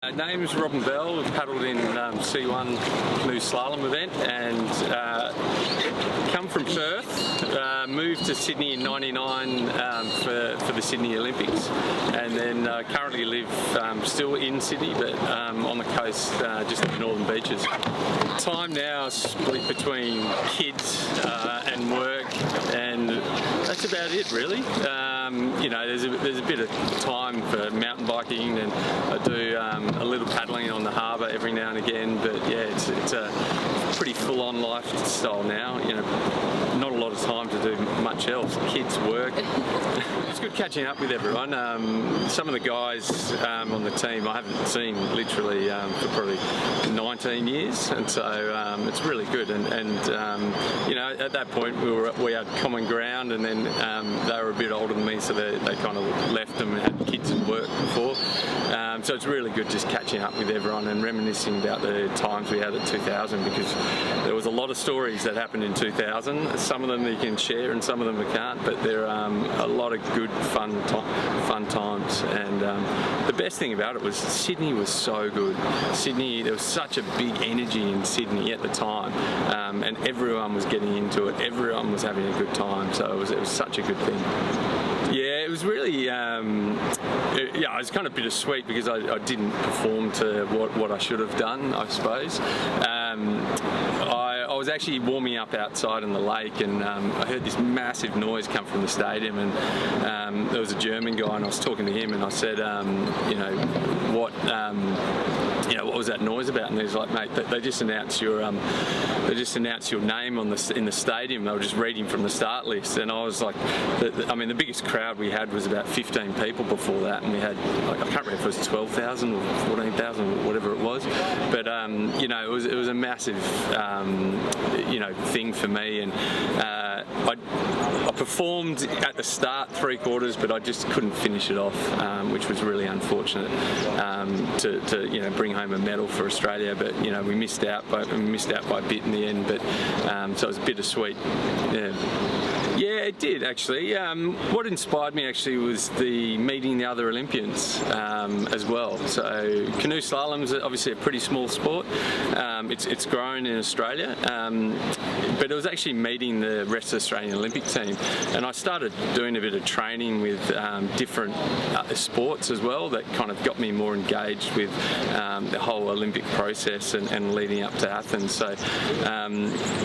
Name's Robin Bell. We've paddled in C1 Canoe Slalom event and come from Perth, moved to Sydney in '99 for the Sydney Olympics, and then currently live still in Sydney but on the coast just in the northern beaches. Time now is split between kids and work, and that's about it really. You know, there's a bit of time for mountain biking, and I do a little paddling on the harbour every now and again, but yeah, it's a pretty full-on lifestyle now. You know, not a lot of time to do much else. Kids, work. It's good catching up with everyone. Some of the guys on the team I haven't seen literally for probably 19 years, and so it's really good. And you know, at that point we had common ground, and then they were a bit older than me, so they kind of left them and had kids and work before. So it's really good just catching up with everyone and reminiscing about the times we had at 2000, because there was a lot of stories that happened in 2000. Some of them you can share and some of them we can't, but there are a lot of good fun times. And the best thing about it was Sydney was so good. Sydney, there was such a big energy in Sydney at the time, and everyone was getting into it. Everyone was having a good time, so it was such a good thing. Yeah, it was really, yeah, it was kind of bittersweet because I didn't perform to what I should have done, I suppose. I was actually warming up outside in the lake, and I heard this massive noise come from the stadium, and there was a German guy, and I was talking to him, and I said, you know, what was that noise about? And he was like, mate, they just announced your name in the stadium. They were just reading from the start list, and I was like, I mean, the biggest crowd we had was about 15 people before that, and we had, like, I can't remember if it was 12,000 or 14,000 or whatever it was, but you know, it was a massive you know, thing for me, and I performed at the start 3/4, but I just couldn't finish it off, which was really unfortunate to you know, bring home a medal for Australia. But you know, we missed out by a bit in the end. But so it was bittersweet. Yeah, it did actually. What inspired me actually was meeting the other Olympians as well. So canoe slalom is obviously a pretty small sport. It's grown in Australia, but it was actually meeting the rest of the Australian Olympic team, and I started doing a bit of training with different sports as well. That kind of got me more engaged with the whole Olympic process and leading up to Athens. So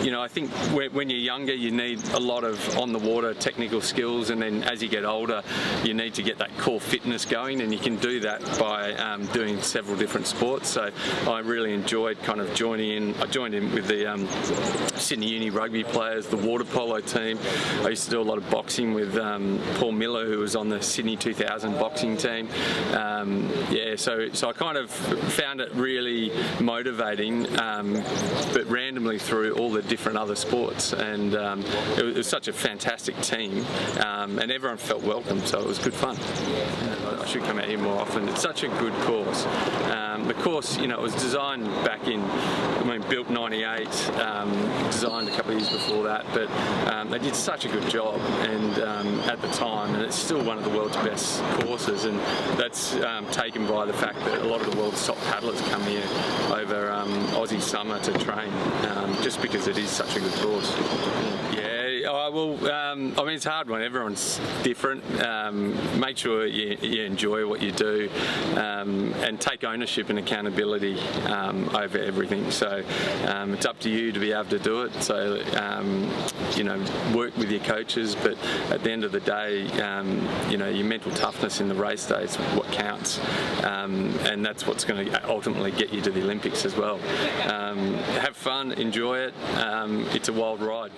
you know, I think when you're younger, you need a lot of on the water technical skills, and then as you get older you need to get that core fitness going, and you can do that by doing several different sports. So I really enjoyed kind of joining in. I joined in with the Sydney Uni rugby players, the water polo team. I used to do a lot of boxing with Paul Miller, who was on the Sydney 2000 boxing team. Yeah, so I kind of found it really motivating, but randomly through all the different other sports, and it was such a fantastic team, and everyone felt welcome, so it was good fun. I should come out here more often. It's such a good course. The course, you know, it was designed back in, built '98, designed a couple of years before that, but they did such a good job, and at the time, and it's still one of the world's best courses, and that's taken by the fact that a lot of the world's top paddlers come here over Aussie summer to train, just because it is such a good course. Yeah. Well, I mean, it's a hard one. Everyone's different. Make sure you enjoy what you do, and take ownership and accountability over everything. So it's up to you to be able to do it. So you know, work with your coaches, but at the end of the day, you know, your mental toughness in the race day is what counts, and that's what's going to ultimately get you to the Olympics as well. Have fun, enjoy it. It's a wild ride.